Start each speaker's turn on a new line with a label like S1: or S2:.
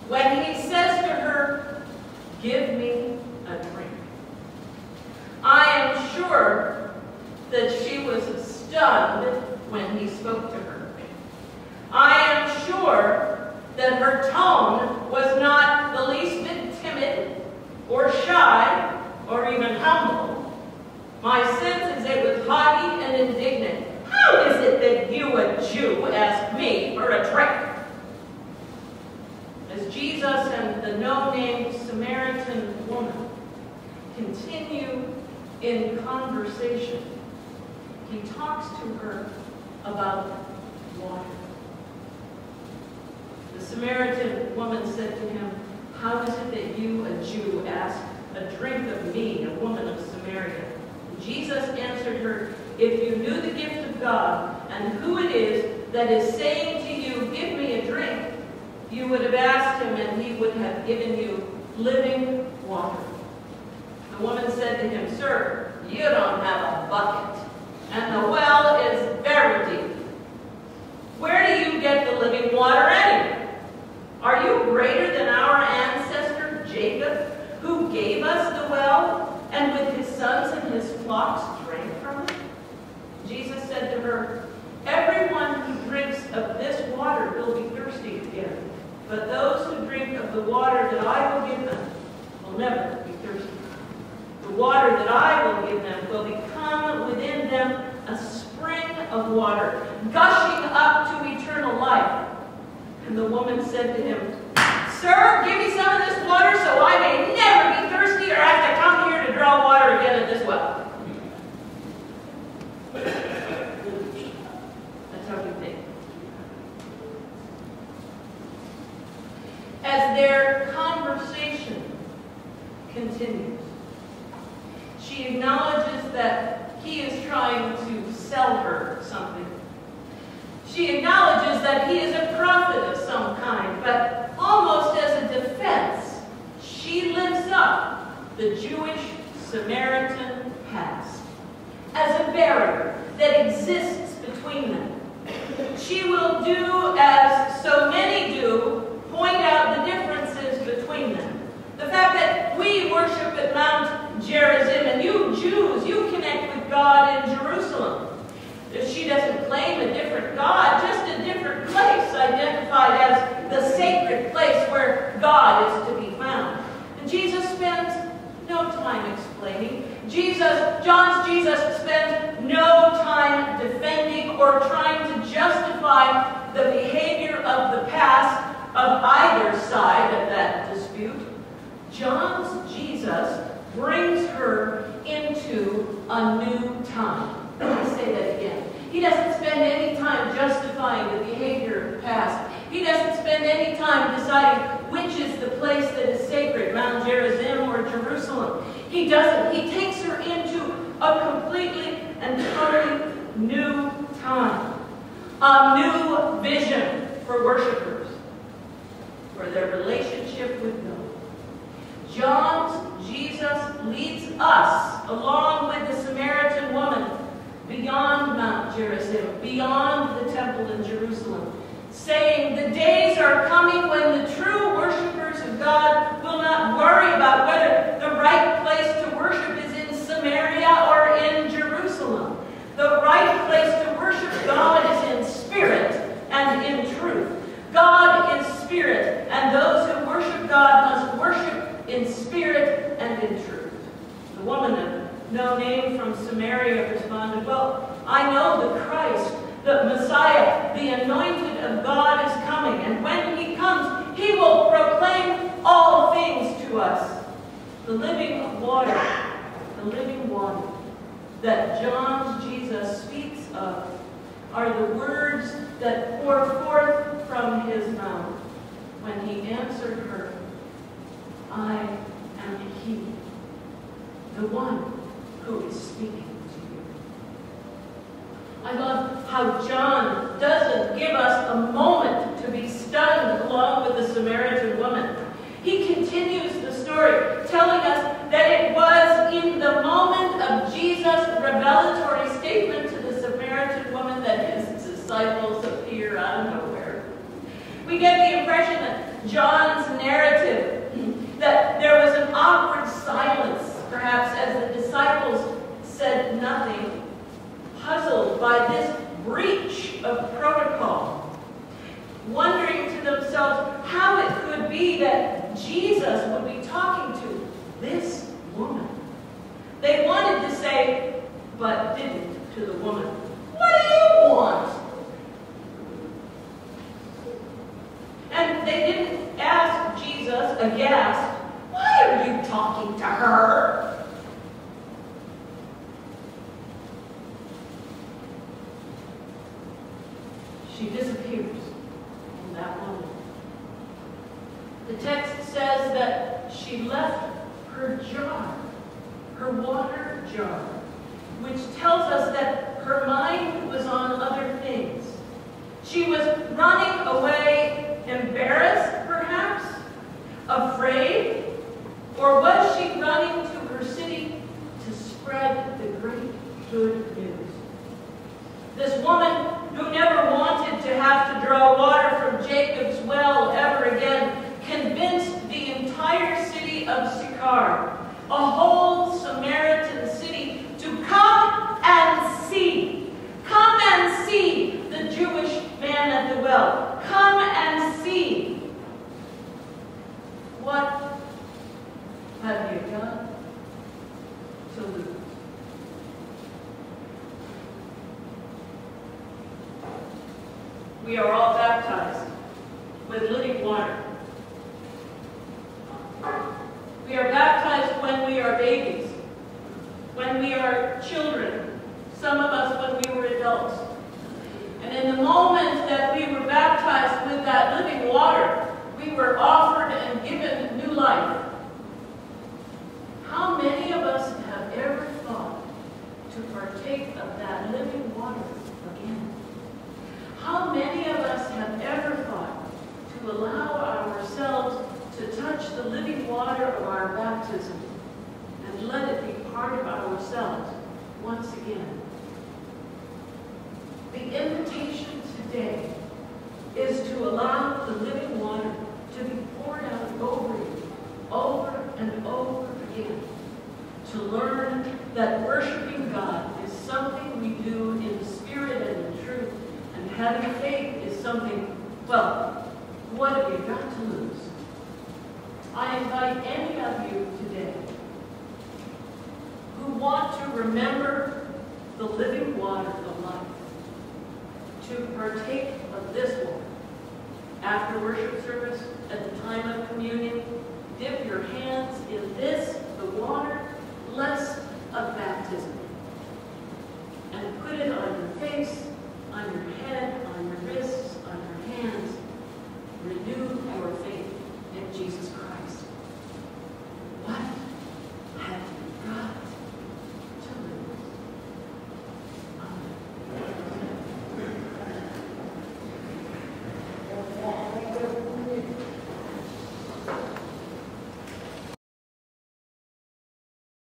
S1: when he says to her, "Give me a drink." I am sure that she was stunned when he spoke to her. I am sure that her tone was not the least bit timid or shy or even humble. My sense is it was haughty and indignant. "How is it that you, a Jew, ask me for a drink?" As Jesus and the no-name Samaritan woman continue in conversation, he talks to her about water. The Samaritan woman said to him, "How is it that you, a Jew, ask a drink of me, a woman of Samaria?" Jesus answered her, "If you knew the gift of God and who it is that is saying to you, 'Give me a drink,' you would have asked him, and he would have given you living water." The woman said to him, "Sir, you don't have a bucket, and the well is very deep. Where do you get the living water anyway? Are you greater than our ancestor Jacob, who gave us the well, and with his sons and his flocks drank from it?" Jesus said to her, "Everyone who drinks of this water will be thirsty again, but those who drink of the water that I will give them will never be thirsty. The water that I will give them will become within them a spring of water, gushing up to eternal life." And the woman said to him, "Sir, give me some of this water so I may never be thirsty or have to come here to draw water again at this well." That's how we think. As their conversation continues, she acknowledges that he is trying to sell her something. She acknowledges that he is a prophet of some kind, but almost as a defense, she lifts up the Jewish Samaritan past as a barrier that exists between them. She will do as so many do, point out the differences between them. The fact that we worship at Mount Gerizim, and you Jews, you connect with God in Jerusalem. She doesn't claim a different God, just a different place identified as the sacred place where God is to be found. And Jesus spends no time explaining. John's Jesus spends no time defending or trying to justify the behavior of the past of either side of that dispute. John's Jesus brings her into a new time. Let me say that again. He doesn't spend any time justifying the behavior of the past. He doesn't spend any time deciding which is the place that is sacred, Mount Gerizim or Jerusalem. He doesn't. He takes her into a completely and totally new time. A new vision for worshipers, for their relationship with God. John's Jesus leads us, along with the Samaritan woman, beyond Mount Gerizim, beyond the temple in Jerusalem, saying the days are coming when the true worshipers of God will not worry about whether the right place to worship is in Samaria or in Jerusalem. The right place to worship God is in spirit and in truth. God is spirit, and those who worship God must worship in spirit and in truth. The woman of no name from Samaria responded, "Well, I know the Christ, the Messiah, the anointed of God is coming, and when he comes, he will proclaim all things to us." The living water that John's Jesus speaks of are the words that pour forth from his mouth when he answered her, "I am he, the one who is speaking to you." I love how John doesn't give us a moment to be stunned along with the Samaritan woman. He continues the story, telling us that it was in the moment of Jesus' revelatory statement to the Samaritan woman that his disciples appear out of nowhere. We get the impression that John's perhaps, as the disciples said nothing, puzzled by this breach of protocol, wondering to themselves how it could be that Jesus would be talking to this woman. They wanted to say, but didn't, to the woman, "What do you want?" And they didn't ask Jesus, aghast, "Why are you talking to her?" She disappears in that moment. The text says that she left her jar, her water jar, which tells us that her mind was on other things. She was running away, embarrassed perhaps, afraid, or was she running to her city to spread the great good news? This woman who never wanted to have to draw water from Jacob's well ever again convinced the entire city of Sychar, a whole Samaritan city, to come and see. Come and see the Jewish man at the well. Come and see. What have you done to lose? We are all baptized with living water. We are baptized when we are babies, when we are children, some of us when we were adults. And in the moment that we were baptized with that living water, we were offered and given new life. How many of us have ever thought to partake of that living water again? How many of us have ever thought to allow ourselves to touch the living water of our baptism and let it be part of ourselves once again? The invitation today is to allow the living water to be poured out over you, over and over again, to learn that worshiping God is something we do in the spirit and in truth, and having faith is something, well, what have you got to lose? I invite any of you today who want to remember the living water of life to partake of this water. After worship service, at the time of communion, dip your hands in this